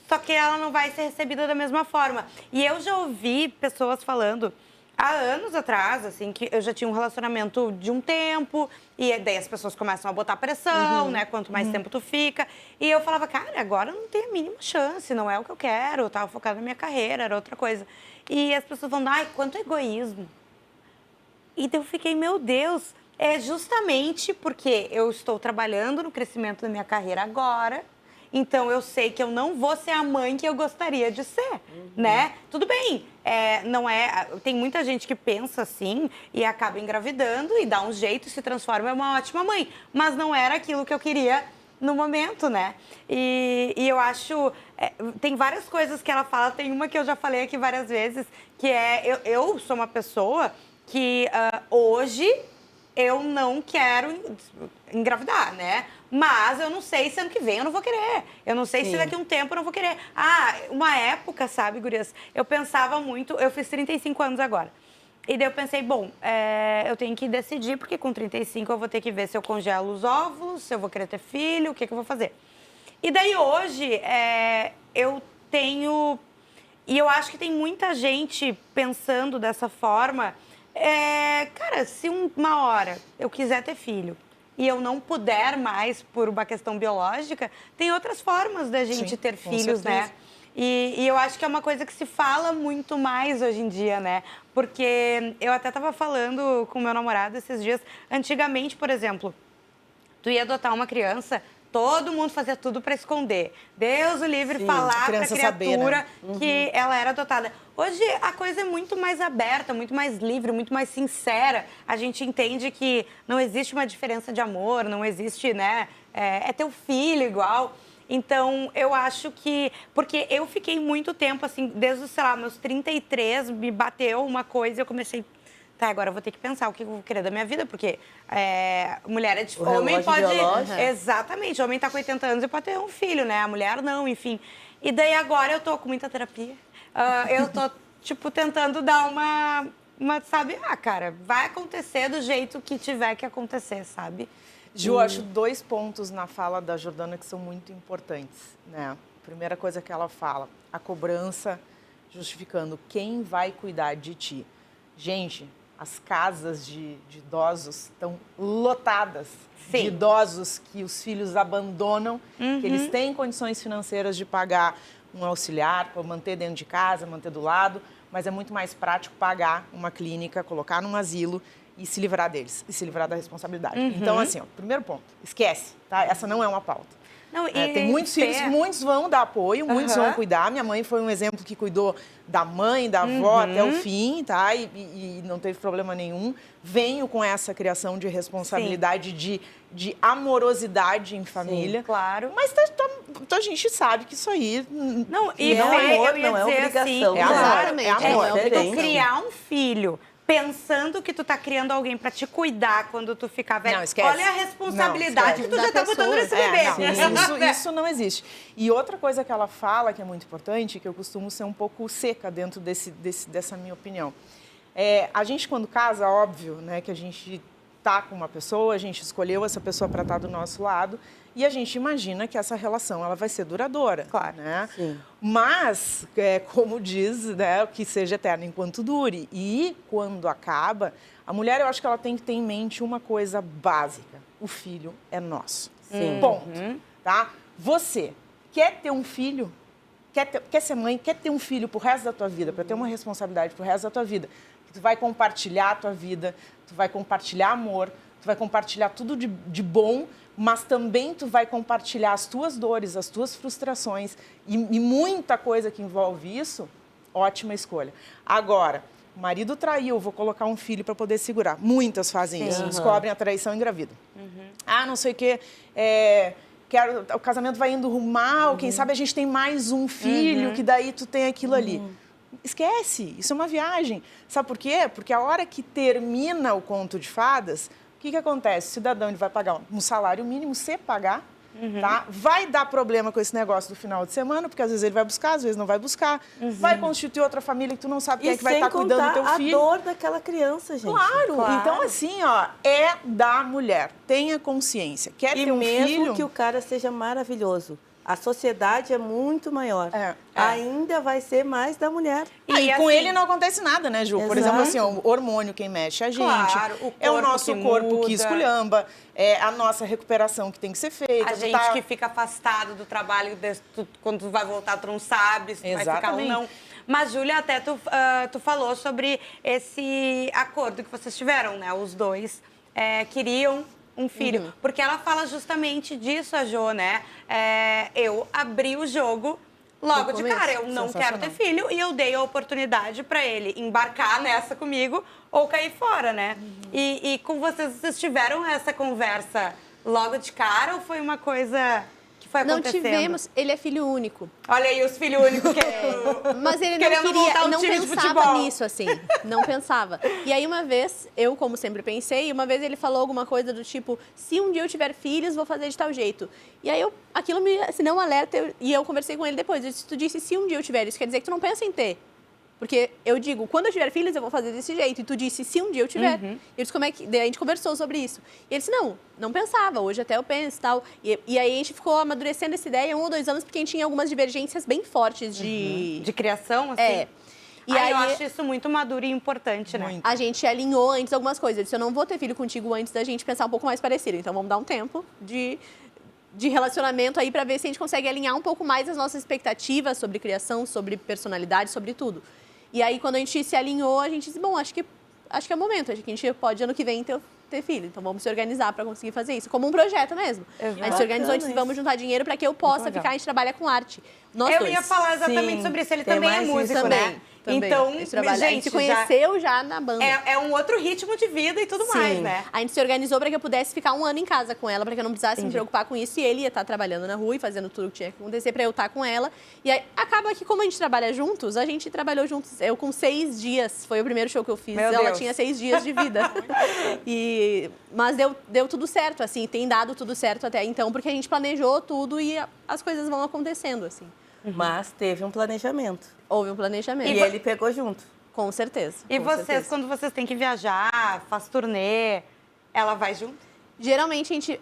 só que ela não vai ser recebida da mesma forma. E eu já ouvi pessoas falando há anos atrás, assim, que eu já tinha um relacionamento de um tempo, e daí as pessoas começam a botar pressão, né? Quanto mais tempo tu fica. E eu falava, cara, agora não tem a mínima chance, não é o que eu quero, eu tava focada na minha carreira, era outra coisa. E as pessoas falando, ai, quanto egoísmo. E daí eu fiquei, meu Deus, é justamente porque eu estou trabalhando no crescimento da minha carreira agora. Então, eu sei que eu não vou ser a mãe que eu gostaria de ser, né? Tudo bem, tem muita gente que pensa assim e acaba engravidando e dá um jeito, se transforma em uma ótima mãe. Mas não era aquilo que eu queria no momento, né? E eu acho... tem várias coisas que ela fala, tem uma que eu já falei aqui várias vezes, que eu sou uma pessoa que hoje eu não quero engravidar, né? Mas eu não sei se ano que vem eu não vou querer. Eu não sei se daqui a um tempo eu não vou querer. Uma época, sabe, gurias? Eu pensava muito... Eu fiz 35 anos agora. E daí eu pensei, bom, eu tenho que decidir, porque com 35 eu vou ter que ver se eu congelo os óvulos, se eu vou querer ter filho, o que eu vou fazer. E daí hoje eu tenho... E eu acho que tem muita gente pensando dessa forma. Cara, se uma hora eu quiser ter filho e eu não puder mais por uma questão biológica, tem outras formas da gente ter filhos, né? E eu acho que é uma coisa que se fala muito mais hoje em dia, né? Porque eu até estava falando com meu namorado esses dias. Antigamente, por exemplo, tu ia adotar uma criança, todo mundo fazia tudo para esconder. Deus o livre, falar para a criatura saber, né? que ela era adotada. Hoje a coisa é muito mais aberta, muito mais livre, muito mais sincera. A gente entende que não existe uma diferença de amor, não existe, né? É teu filho igual. Então, eu acho que... Porque eu fiquei muito tempo, assim, desde, sei lá, meus 33, me bateu uma coisa e eu comecei... Tá, agora eu vou ter que pensar o que eu vou querer da minha vida, porque mulher é diferente. Homem pode... Exatamente, o homem tá com 80 anos e pode ter um filho, né? A mulher não, enfim. E daí agora eu tô com muita terapia. Eu tô, tipo, tentando dar uma sabe? Cara, vai acontecer do jeito que tiver que acontecer, sabe? Ju, acho 2 pontos na fala da Jordana que são muito importantes, né? Primeira coisa que ela fala, a cobrança justificando quem vai cuidar de ti. Gente, as casas de idosos estão lotadas Sim. de idosos que os filhos abandonam, que eles têm condições financeiras de pagar um auxiliar para manter dentro de casa, manter do lado, mas é muito mais prático pagar uma clínica, colocar num asilo e se livrar deles, e se livrar da responsabilidade. Então, assim, ó, primeiro ponto, esquece, tá? Essa não é uma pauta. Não, Tem muitos filhos, muitos vão dar apoio, muitos vão cuidar. Minha mãe foi um exemplo que cuidou da mãe, da avó até o fim, tá? E não teve problema nenhum. Venho com essa criação de responsabilidade, de amorosidade em família. Sim, claro. Mas a gente sabe que isso aí... Não, e não é amor, eu ia não é dizer obrigação. assim, É amor, exatamente, é amor. é tu diferente. criar um filho pensando que tu tá criando alguém pra te cuidar quando tu ficar velho. Não, esquece. Olha a responsabilidade que tu já tá botando nesse É, bebê. não, isso não existe. E outra coisa que ela fala, que é muito importante, que eu costumo ser um pouco seca dentro dessa minha opinião. A gente, quando casa, óbvio, né, que a gente tá com uma pessoa, a gente escolheu essa pessoa para estar do nosso lado e a gente imagina que essa relação ela vai ser duradoura. Claro. Né? Sim. Mas, como diz, né, que seja eterno enquanto dure. E quando acaba, a mulher, eu acho que ela tem que ter em mente uma coisa básica. O filho é nosso. Sim. Ponto. Tá? Você quer ter um filho? Quer ser mãe? Quer ter um filho pro resto da tua vida? Para ter uma responsabilidade pro resto da tua vida? Tu vai compartilhar a tua vida, tu vai compartilhar amor, tu vai compartilhar tudo de bom, mas também tu vai compartilhar as tuas dores, as tuas frustrações e muita coisa que envolve isso, ótima escolha. Agora, o marido traiu, vou colocar um filho para poder segurar. Muitas fazem isso, descobrem a traição e engravidam. Ah, não sei o quê, o casamento vai indo mal, quem sabe a gente tem mais um filho, que daí tu tem aquilo ali. Esquece, isso é uma viagem. Sabe por quê? Porque a hora que termina o conto de fadas, o que acontece? O cidadão ele vai pagar um salário mínimo, se pagar, tá? Vai dar problema com esse negócio do final de semana, porque às vezes ele vai buscar, às vezes não vai buscar. Vai constituir outra família que tu não sabe quem é que vai estar cuidando do teu filho. a dor daquela criança, gente. Claro. Então assim, ó, é da mulher. Tenha consciência. Quer ter um mesmo filho? que o cara seja maravilhoso, a sociedade é muito maior. Ainda vai ser mais da mulher. E com assim, ele não acontece nada, né, Ju? Por exemplo, assim, ó, o hormônio quem mexe a gente. Claro, é o nosso corpo muda. que esculhamba, é a nossa recuperação que tem que ser feita. A gente que fica afastado do trabalho, quando tu vai voltar, tu não sabe se tu vai ficar ou não. Mas, Júlia, até tu falou sobre esse acordo que vocês tiveram, né? Os dois queriam um filho. Porque ela fala justamente disso, a Jo, né? Eu abri o jogo logo de cara. Eu não quero ter filho e eu dei a oportunidade para ele embarcar nessa comigo ou cair fora, né? E com vocês tiveram essa conversa logo de cara ou foi uma coisa que foi acontecendo? Não tivemos. Ele é filho único. Olha aí os filhos únicos que... Mas ele Querendo não montar queria, um não time de pensava futebol. nisso, assim. Não pensava. E aí, uma vez, eu, como sempre pensei, uma vez ele falou alguma coisa do tipo, se um dia eu tiver filhos, vou fazer de tal jeito. E aí, aquilo me assinou um alerta e eu conversei com ele depois. Eu disse, tu disse, se um dia eu tiver, isso quer dizer que tu não pensa em ter. Porque eu digo, quando eu tiver filhos, eu vou fazer desse jeito. E tu disse, se um dia eu tiver. Eu disse, como é que... Daí a gente conversou sobre isso. E ele disse, não pensava. Hoje até eu penso e tal. E aí a gente ficou amadurecendo essa ideia 1 ou 2 anos, porque a gente tinha algumas divergências bem fortes de criação, assim? E aí eu acho isso muito maduro e importante, né? A gente alinhou antes algumas coisas. Eu disse, eu não vou ter filho contigo antes da gente pensar um pouco mais parecido. Então vamos dar um tempo de relacionamento aí para ver se a gente consegue alinhar um pouco mais as nossas expectativas sobre criação, sobre personalidade, sobre tudo. E aí, quando a gente se alinhou, a gente disse, bom, acho que é o momento. Acho que a gente pode, ano que vem, ter filho. Então, vamos se organizar para conseguir fazer isso. Como um projeto mesmo. A gente se organizou, a gente disse, vamos juntar dinheiro para que eu possa ficar, a gente trabalha com arte. Nós dois. ia falar exatamente sobre isso. Ele também é músico, né? Então, a gente se conheceu já na banda. É um outro ritmo de vida e tudo mais, né? A gente se organizou para que eu pudesse ficar 1 ano em casa com ela, para que eu não precisasse me preocupar com isso. E ele ia estar trabalhando na rua e fazendo tudo que tinha que acontecer para eu estar com ela. E aí, acaba que, como a gente trabalha juntos, a gente trabalhou juntos. Eu com 6 dias, foi o primeiro show que eu fiz. Ela tinha 6 dias de vida. Mas deu tudo certo, assim. Tem dado tudo certo até então, porque a gente planejou tudo e as coisas vão acontecendo, assim. Mas teve um planejamento. Houve um planejamento. E ele pegou junto. Com certeza. E vocês, quando vocês têm que viajar, faz turnê, ela vai junto? Geralmente,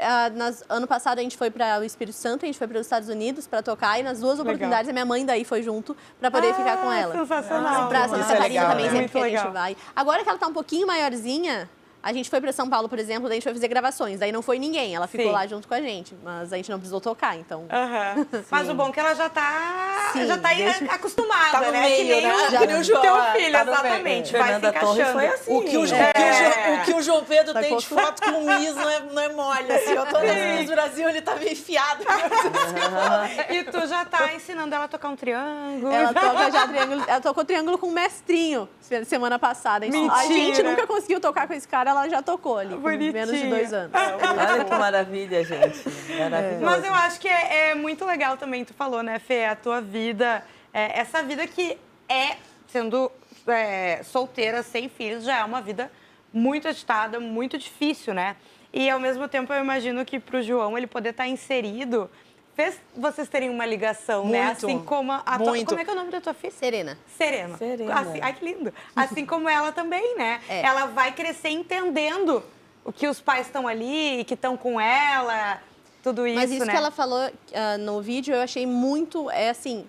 ano passado, a gente foi para o Espírito Santo, a gente foi para os Estados Unidos para tocar, e nas duas oportunidades a minha mãe daí foi junto para poder ficar com ela. Sensacional. Pra Santa Catarina também, sempre Muito que a gente legal. vai. Agora que ela tá um pouquinho maiorzinha, a gente foi para São Paulo, por exemplo, daí a gente foi fazer gravações. Daí não foi ninguém, ela ficou Sim. lá junto com a gente, mas a gente não precisou tocar, então... Mas o bom é que ela já tá, Sim, acostumada, Tá no né? meio, que nem né? o Que nem o João, teu tá filho, no meio. exatamente. Vai se Fernanda Torres encaixando. foi assim. O que o João Pedro Vai tem de construir. foto com o Miss não é mole. Assim, eu tô nas Miss Brasil, ele tava enfiado. E tu já tá ensinando ela a tocar um triângulo. Ela toca já triângulo, ela tocou triângulo com um mestrinho semana passada. A gente Mentira. nunca conseguiu tocar com esse cara, ela já tocou ali, com Bonitinha. menos de 2 anos. Olha que maravilha, gente. Maravilhoso. Mas eu acho que é muito legal também, tu falou, né, Fê, a tua vida, essa vida que sendo solteira, sem filhos, já é uma vida muito agitada, muito difícil, né? E, ao mesmo tempo, eu imagino que pro João, ele poder estar inserido, fez vocês terem uma ligação, né? Muito. Assim como a tua... Muito. Como é que é o nome da tua filha? Serena. Serena. Serena. Assim, ai, que lindo. Assim como ela também, né? É. Ela vai crescer entendendo o que os pais estão ali, que estão com ela, tudo isso, Mas isso né? que ela falou no vídeo, eu achei muito, assim,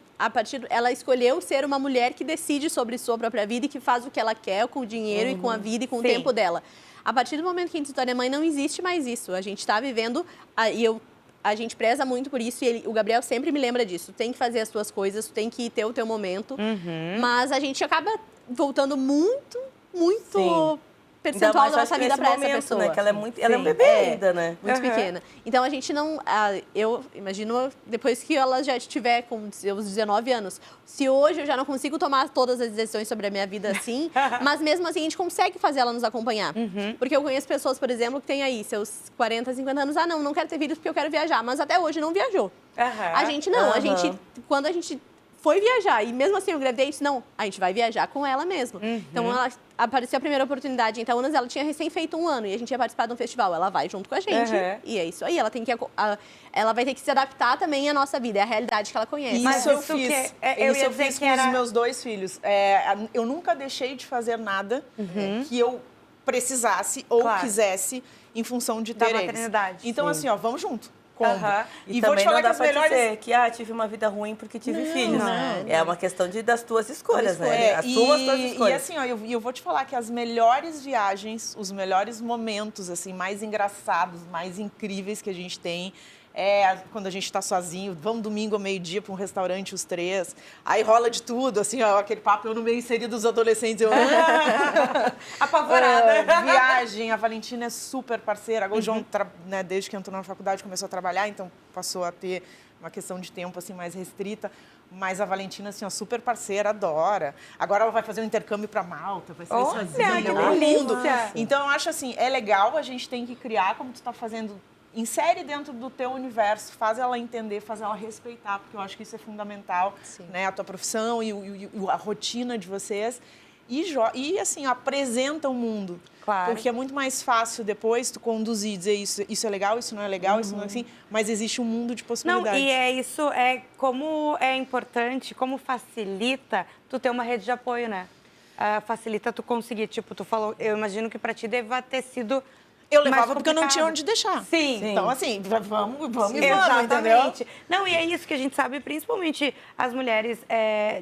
ela escolheu ser uma mulher que decide sobre sua própria vida e que faz o que ela quer com o dinheiro e com a vida e com o Sim. tempo dela. A partir do momento que a gente se torna mãe, não existe mais isso. A gente está vivendo, a gente preza muito por isso e o Gabriel sempre me lembra disso. Tem que fazer as suas coisas, tem que ter o teu momento. Mas a gente acaba voltando muito Sim. percentual da Ainda mais, nossa acho que vida nesse para essa momento, pessoa. né? Que ela é um bebê ainda, né? Muito pequena. Então, a gente não... eu imagino, depois que ela já estiver com os 19 anos, se hoje eu já não consigo tomar todas as decisões sobre a minha vida assim, mas mesmo assim a gente consegue fazer ela nos acompanhar. Porque eu conheço pessoas, por exemplo, que têm aí seus 40, 50 anos, não quero ter filhos porque eu quero viajar, mas até hoje não viajou. A gente não, a gente... Quando a gente foi viajar, e mesmo assim eu engravidei, disse, não, a gente vai viajar com ela mesmo. Então, apareceu a primeira oportunidade em Itaúnas, ela tinha recém feito 1 ano, e a gente ia participar de um festival, ela vai junto com a gente, e é isso aí, ela vai ter que se adaptar também à nossa vida, é a realidade que ela conhece. Isso eu isso fiz. que- eu ia Isso eu dizer fiz que com era- os meus 2 filhos. Eu nunca deixei de fazer nada que eu precisasse ou Claro. quisesse em função de Da ter eles. maternidade. Então, assim, ó, vamos junto. Como? E vou também te falar não que dá as pra melhores... dizer que tive uma vida ruim porque tive filhos. não. É uma questão das tuas escolhas, né? Assuma as tuas escolhas. E assim, ó, eu vou te falar que as melhores viagens, os melhores momentos, assim, mais engraçados, mais incríveis que a gente tem quando a gente tá sozinho. Vamos domingo ao meio-dia para um restaurante, os 3. Aí rola de tudo, assim, ó, aquele papo, eu no meio inserido dos adolescentes. Eu... Apavorada. Viagem, a Valentina é super parceira. Agora o João, né, desde que entrou na faculdade, começou a trabalhar, então passou a ter uma questão de tempo assim mais restrita. Mas a Valentina, assim, ó, super parceira, adora. Agora ela vai fazer um intercâmbio para Malta, vai ser Olha, sozinha que no mundo. delícia. Então, eu acho assim, é legal, a gente tem que criar, como tu está fazendo, insere dentro do teu universo, faz ela entender, faz ela respeitar, porque eu acho que isso é fundamental, né? A tua profissão e a rotina de vocês. E assim, apresenta o mundo. Claro. Porque é muito mais fácil depois tu conduzir, dizer isso é legal, isso não é legal, isso não é assim, mas existe um mundo de possibilidades. Não, como é importante, como facilita tu ter uma rede de apoio, né? Facilita tu conseguir, tipo, tu falou, eu imagino que pra ti deva ter sido Eu mais levava porque eu não complicado. tinha onde deixar. Sim. Então, assim, vamos, entendeu? Exatamente. Não, e é isso que a gente sabe, principalmente as mulheres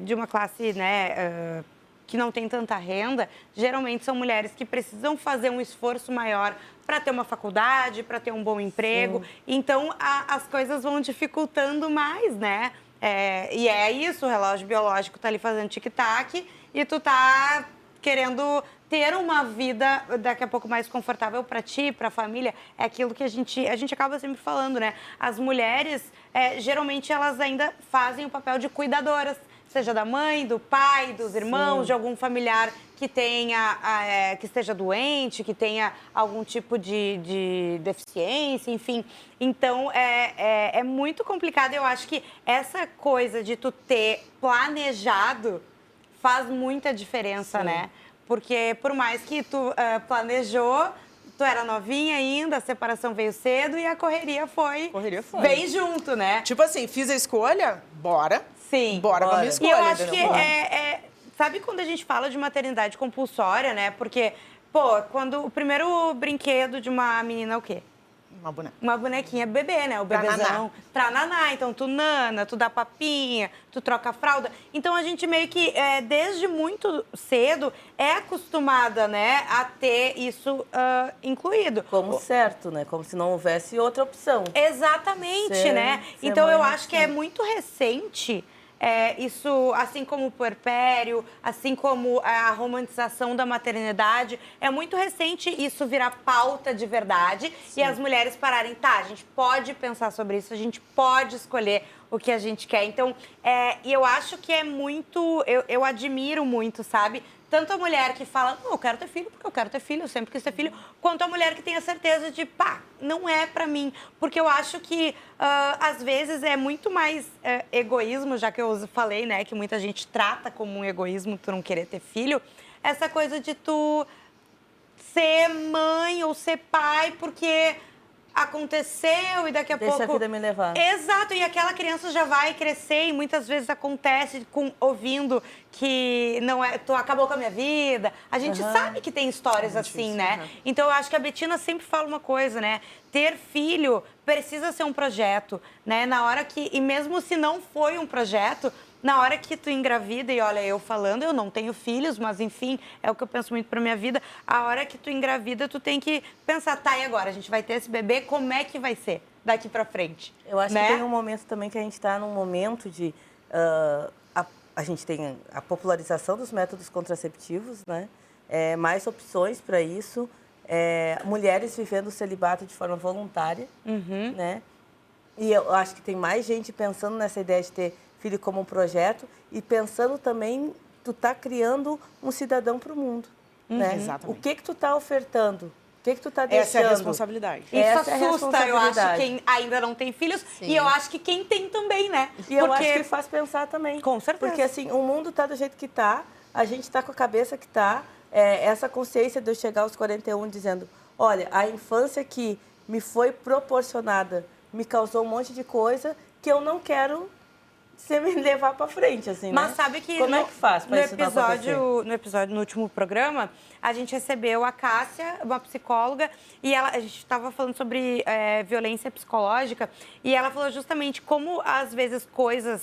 de uma classe, né, que não tem tanta renda, geralmente são mulheres que precisam fazer um esforço maior para ter uma faculdade, para ter um bom emprego. Então, as coisas vão dificultando mais, né? E é isso, o relógio biológico tá ali fazendo tic-tac e tu tá querendo ter uma vida daqui a pouco mais confortável para ti, para a família. É aquilo que a gente acaba sempre falando, né? As mulheres, geralmente, elas ainda fazem o papel de cuidadoras, seja da mãe, do pai, dos irmãos, de algum familiar que tenha, que esteja doente, que tenha algum tipo de deficiência, enfim. Então, é muito complicado. Eu acho que essa coisa de tu ter planejado faz muita diferença, né? Porque por mais que tu planejou, tu era novinha ainda, a separação veio cedo e a correria foi bem junto, né? Tipo assim, fiz a escolha, bora. Sim. Bora com a minha E escolha. eu acho entendeu? que sabe quando a gente fala de maternidade compulsória, né? Porque, pô, quando o primeiro brinquedo de uma menina é o quê? Uma boneca. Uma bonequinha bebê, né? O bebezão. Pra naná. Então, tu nana, tu dá papinha, tu troca a fralda. Então, a gente meio que, desde muito cedo, é acostumada, né, a ter isso incluído. Como certo, né? Como se não houvesse outra opção. Exatamente, né? Então, eu acho que é muito recente... isso, assim como o puerpério, assim como a romantização da maternidade, é muito recente isso virar pauta de verdade. Sim. E as mulheres pararem, tá, a gente pode pensar sobre isso, a gente pode escolher o que a gente quer. Então, e eu acho que é muito, eu admiro muito, sabe? Tanto a mulher que fala, não, eu quero ter filho porque eu quero ter filho, eu sempre quis ter filho, quanto a mulher que tem a certeza de, pá, não é pra mim. Porque eu acho que, às vezes, é muito mais egoísmo, já que eu falei, né, que muita gente trata como um egoísmo tu não querer ter filho, essa coisa de tu ser mãe ou ser pai porque... aconteceu e daqui a pouco... Deixa a vida me levar. Exato, e aquela criança já vai crescer e muitas vezes acontece ouvindo que não é, tu acabou com a minha vida. A gente sabe que tem histórias assim, né? Então, eu acho que a Betina sempre fala uma coisa, né? Ter filho precisa ser um projeto, né? Na hora que... E mesmo se não foi um projeto... Na hora que tu engravida, e olha, eu falando, eu não tenho filhos, mas enfim, é o que eu penso muito pra minha vida. A hora que tu engravida, tu tem que pensar, tá, e agora? A gente vai ter esse bebê, como é que vai ser daqui pra frente? Eu acho né? que tem um momento também que a gente tá num momento de... a gente tem a popularização dos métodos contraceptivos, né? Mais opções para isso. Mulheres vivendo o celibato de forma voluntária, né? E eu acho que tem mais gente pensando nessa ideia de ter filho como um projeto e pensando também, tu tá criando um cidadão para o mundo, né? Exatamente. O que tu tá ofertando? O que tu tá deixando? Essa é a responsabilidade. Isso assusta, eu acho, quem ainda não tem filhos. Sim. E eu acho que quem tem também, né? E eu acho que faz pensar também. Com certeza. Porque, assim, o mundo tá do jeito que tá, a gente tá com a cabeça que tá, essa consciência de eu chegar aos 41 dizendo, olha, a infância que me foi proporcionada me causou um monte de coisa que eu não quero você me levar para frente, assim, Mas né? sabe que como é que faz para isso não acontecer? No último programa, a gente recebeu a Cássia, uma psicóloga, e a gente estava falando sobre violência psicológica, e ela falou justamente como, às vezes, coisas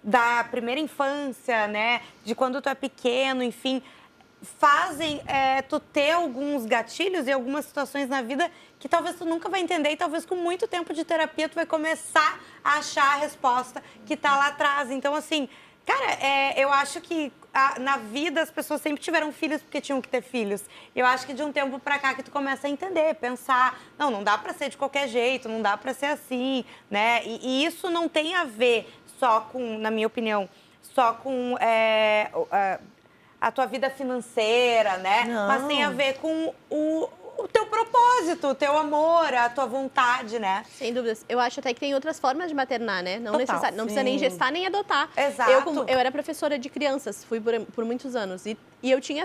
da primeira infância, né, de quando tu é pequeno, enfim, fazem tu ter alguns gatilhos e algumas situações na vida que talvez tu nunca vai entender e talvez com muito tempo de terapia tu vai começar a achar a resposta que tá lá atrás. Então, assim, cara, eu acho que na vida as pessoas sempre tiveram filhos porque tinham que ter filhos. Eu acho que de um tempo pra cá que tu começa a entender, pensar, não dá pra ser de qualquer jeito, não dá pra ser assim, né? E isso não tem a ver só com, na minha opinião, só com... a tua vida financeira, né? Não. Mas tem a ver com o teu propósito, o teu amor, a tua vontade, né? Sem dúvidas. Eu acho até que tem outras formas de maternar, né? Não necessário, não precisa nem gestar nem adotar. Exato. Eu era professora de crianças, fui por muitos anos. E eu tinha...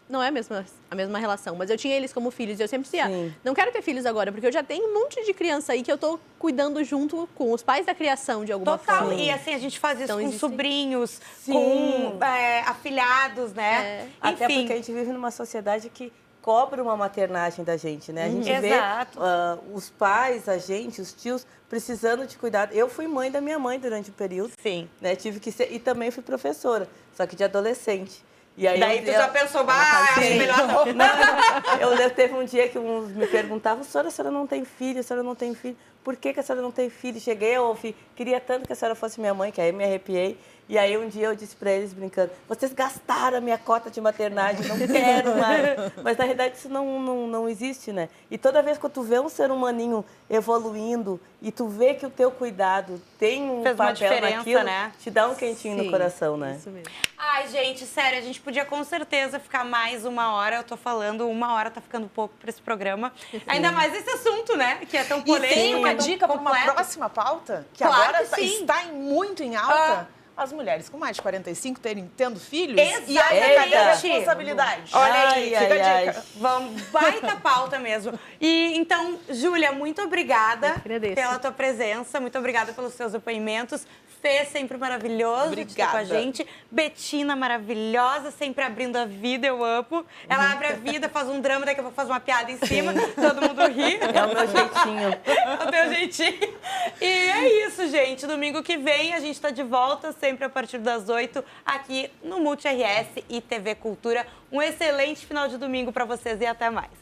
Não é a mesma relação, mas eu tinha eles como filhos. E eu sempre dizia, não quero ter filhos agora, porque eu já tenho um monte de criança aí que eu tô cuidando junto com os pais da criação, de alguma forma. Total. E assim, a gente faz isso Então, com sobrinhos, com afilhados, né? Até Enfim. porque a gente vive numa sociedade que cobra uma maternagem da gente, né? A gente vê os pais, a gente, os tios, precisando de cuidado. Eu fui mãe da minha mãe durante o período. Sim. Né? Tive que ser... E também fui professora, só que de adolescente. E aí daí tu já pensou, acho melhor não. Teve um dia que uns me perguntavam, a senhora não tem filho, a senhora não tem filho. Por que a senhora não tem filho? Cheguei a ouvir, queria tanto que a senhora fosse minha mãe, que aí me arrepiei. E aí um dia eu disse para eles, brincando, vocês gastaram a minha cota de maternagem, não quero mais. Mas na realidade isso não existe, né? E toda vez que tu vê um ser humaninho evoluindo e tu vê que o teu cuidado tem um papel naquilo, né? Te dá um quentinho no coração, né? Isso mesmo. Ai, gente, sério, a gente podia com certeza ficar mais 1 hora. Eu tô falando, 1 hora tá ficando pouco pra esse programa. Ainda mais esse assunto, né? Que é tão polêmico. E tem uma dica para uma próxima pauta? Que Claro agora que sim. está muito em alta. as mulheres com mais de 45 tendo filhos Exatamente. e aí cadê a responsabilidade? Olha aí, fica a dica. ai. Vamos, baita pauta mesmo. E então, Júlia, muito obrigada pela tua presença, muito obrigada pelos seus depoimentos. Fê, sempre maravilhoso de estar com a gente. Betina, maravilhosa, sempre abrindo a vida, eu amo. Ela abre a vida, faz um drama, daqui a pouco faz uma piada em cima, todo mundo ri. É o meu jeitinho. É o teu jeitinho. E é isso, gente. Domingo que vem a gente está de volta, sempre a partir das 8, aqui no Multi RS e TV Cultura. Um excelente final de domingo para vocês e até mais.